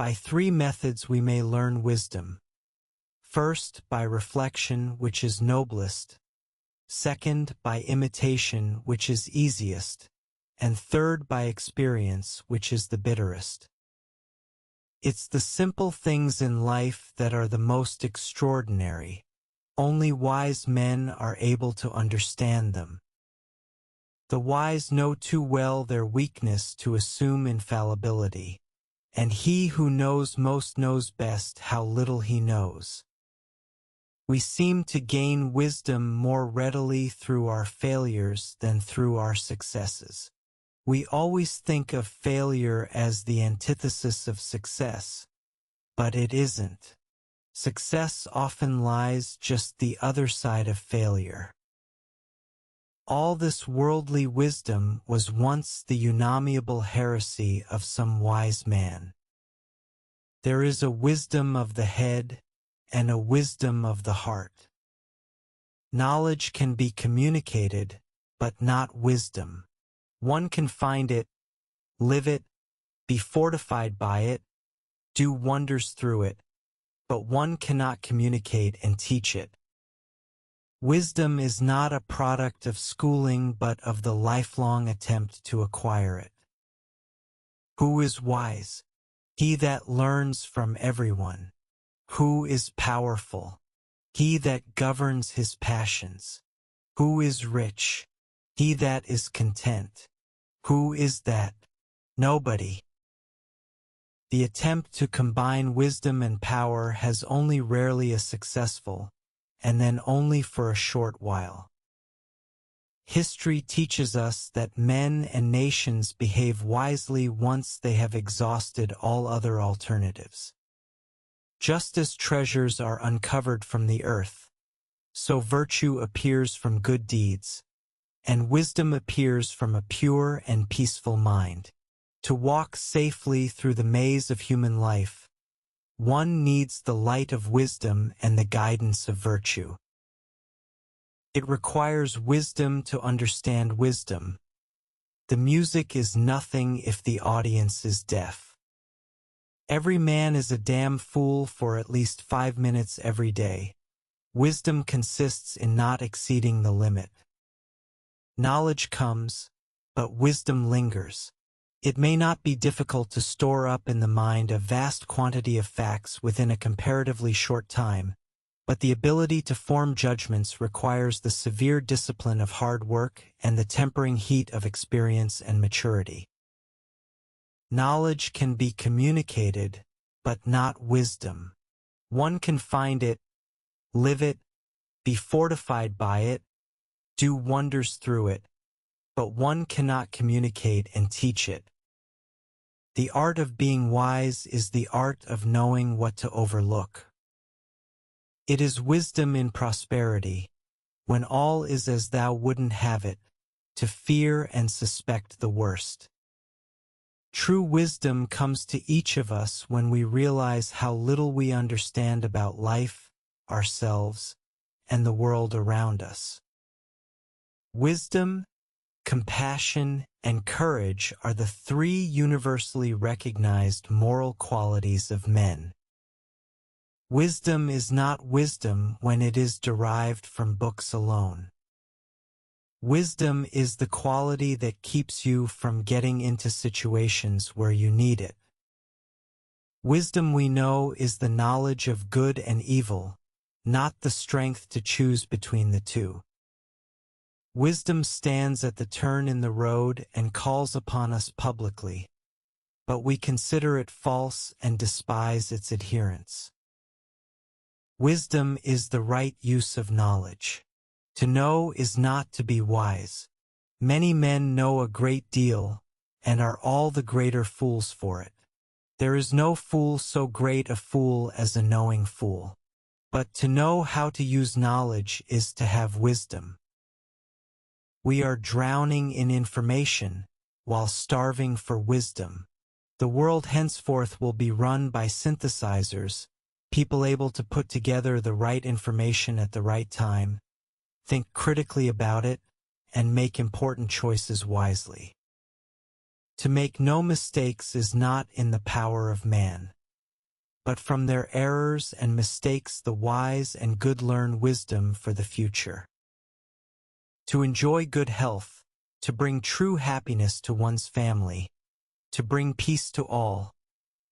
By three methods we may learn wisdom. First, by reflection, which is noblest. Second, by imitation, which is easiest. And third, by experience, which is the bitterest. It's the simple things in life that are the most extraordinary. Only wise men are able to understand them. The wise know too well their weakness to assume infallibility, and he who knows most knows best how little he knows. We seem to gain wisdom more readily through our failures than through our successes. We always think of failure as the antithesis of success, but it isn't. Success often lies just the other side of failure. All this worldly wisdom was once the unamiable heresy of some wise man. There is a wisdom of the head and a wisdom of the heart. Knowledge can be communicated, but not wisdom. One can find it, live it, be fortified by it, do wonders through it, but one cannot communicate and teach it. Wisdom is not a product of schooling but of the lifelong attempt to acquire it. Who is wise? He that learns from everyone. Who is powerful? He that governs his passions. Who is rich? He that is content. Who is that? Nobody. The attempt to combine wisdom and power has only rarely a successful, and then only for a short while. History teaches us that men and nations behave wisely once they have exhausted all other alternatives. Just as treasures are uncovered from the earth, so virtue appears from good deeds, and wisdom appears from a pure and peaceful mind. To walk safely through the maze of human life, one needs the light of wisdom and the guidance of virtue. It requires wisdom to understand wisdom. The music is nothing if the audience is deaf. Every man is a damn fool for at least 5 minutes every day. Wisdom consists in not exceeding the limit. Knowledge comes, but wisdom lingers. It may not be difficult to store up in the mind a vast quantity of facts within a comparatively short time, but the ability to form judgments requires the severe discipline of hard work and the tempering heat of experience and maturity. Knowledge can be communicated, but not wisdom. One can find it, live it, be fortified by it, do wonders through it, but one cannot communicate and teach it. The art of being wise is the art of knowing what to overlook. It is wisdom in prosperity, when all is as thou wouldn't have it, to fear and suspect the worst. True wisdom comes to each of us when we realize how little we understand about life, ourselves, and the world around us. Wisdom, compassion, and courage are the three universally recognized moral qualities of men. Wisdom is not wisdom when it is derived from books alone. Wisdom is the quality that keeps you from getting into situations where you need it. Wisdom, we know, is the knowledge of good and evil, not the strength to choose between the two. Wisdom stands at the turn in the road and calls upon us publicly, but we consider it false and despise its adherents. Wisdom is the right use of knowledge. To know is not to be wise. Many men know a great deal, and are all the greater fools for it. There is no fool so great a fool as a knowing fool. But to know how to use knowledge is to have wisdom. We are drowning in information, while starving for wisdom. The world henceforth will be run by synthesizers, people able to put together the right information at the right time, think critically about it, and make important choices wisely. To make no mistakes is not in the power of man. but from their errors and mistakes the wise and good learn wisdom for the future. To enjoy good health, to bring true happiness to one's family, to bring peace to all,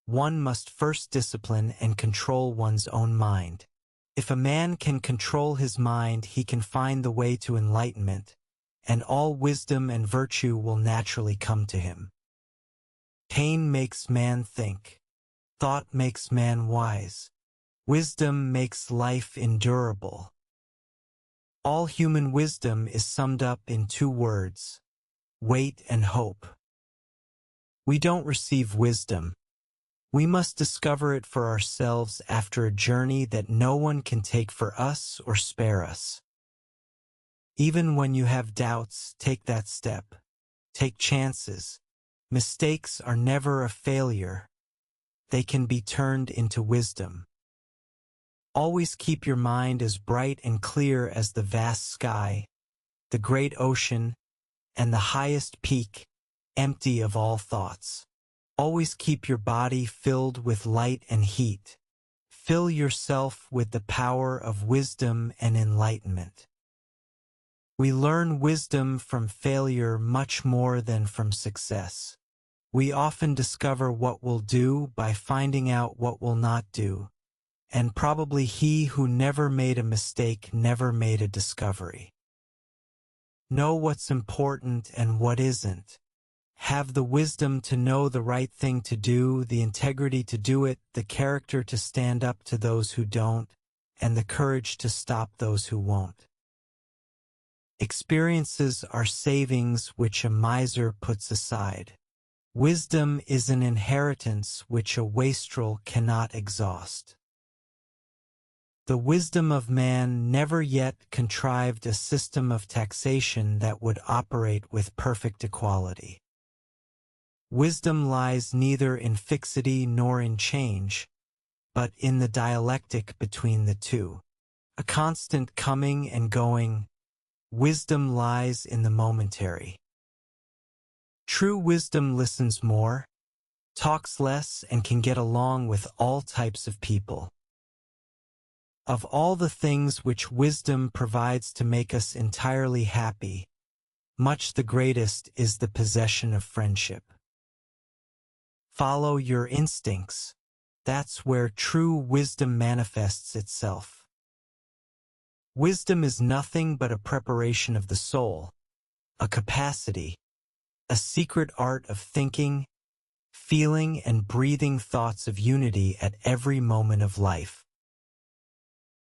one must first discipline and control one's own mind. If a man can control his mind, he can find the way to enlightenment, and all wisdom and virtue will naturally come to him. Pain makes man think. Thought makes man wise. Wisdom makes life endurable. All human wisdom is summed up in two words: wait and hope. We don't receive wisdom. We must discover it for ourselves after a journey that no one can take for us or spare us. Even when you have doubts, take that step. Take chances. Mistakes are never a failure. They can be turned into wisdom. Always keep your mind as bright and clear as the vast sky, the great ocean, and the highest peak, empty of all thoughts. Always keep your body filled with light and heat. Fill yourself with the power of wisdom and enlightenment. We learn wisdom from failure much more than from success. We often discover what we'll do by finding out what we'll not do, and probably he who never made a mistake never made a discovery. Know what's important and what isn't. Have the wisdom to know the right thing to do, the integrity to do it, the character to stand up to those who don't, and the courage to stop those who won't. Experiences are savings which a miser puts aside. Wisdom is an inheritance which a wastrel cannot exhaust. The wisdom of man never yet contrived a system of taxation that would operate with perfect equality. Wisdom lies neither in fixity nor in change, but in the dialectic between the two. A constant coming and going, wisdom lies in the momentary. True wisdom listens more, talks less, and can get along with all types of people. Of all the things which wisdom provides to make us entirely happy, much the greatest is the possession of friendship. Follow your instincts. That's where true wisdom manifests itself. Wisdom is nothing but a preparation of the soul, a capacity, a secret art of thinking, feeling, and breathing thoughts of unity at every moment of life.